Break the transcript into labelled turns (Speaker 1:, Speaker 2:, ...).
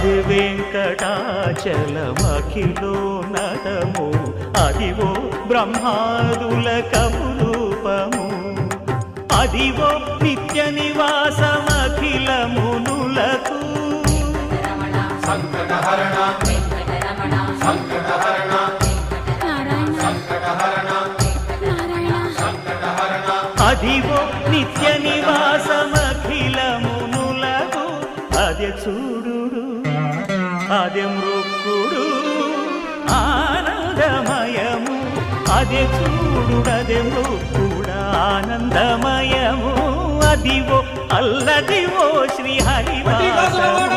Speaker 1: అదే వెంకటాచలమఖిలోన్నతము అదివో బ్రహ్మాదుల కపురూపము అదివో నిత్య నివాసమఖిల మునులకు
Speaker 2: సంకటహరణ సంకటహరణ సంకటహరణ సంకటహరణ
Speaker 1: అదివో నిత్య నివాసమఖిల మునులకు అదే చూడుడు అదే మృక్కుడు ఆనందమయము అదే చూడుడదే మృక్కుడు ఆనందమయము అదివో అల్లదివో శ్రీ హరివాసము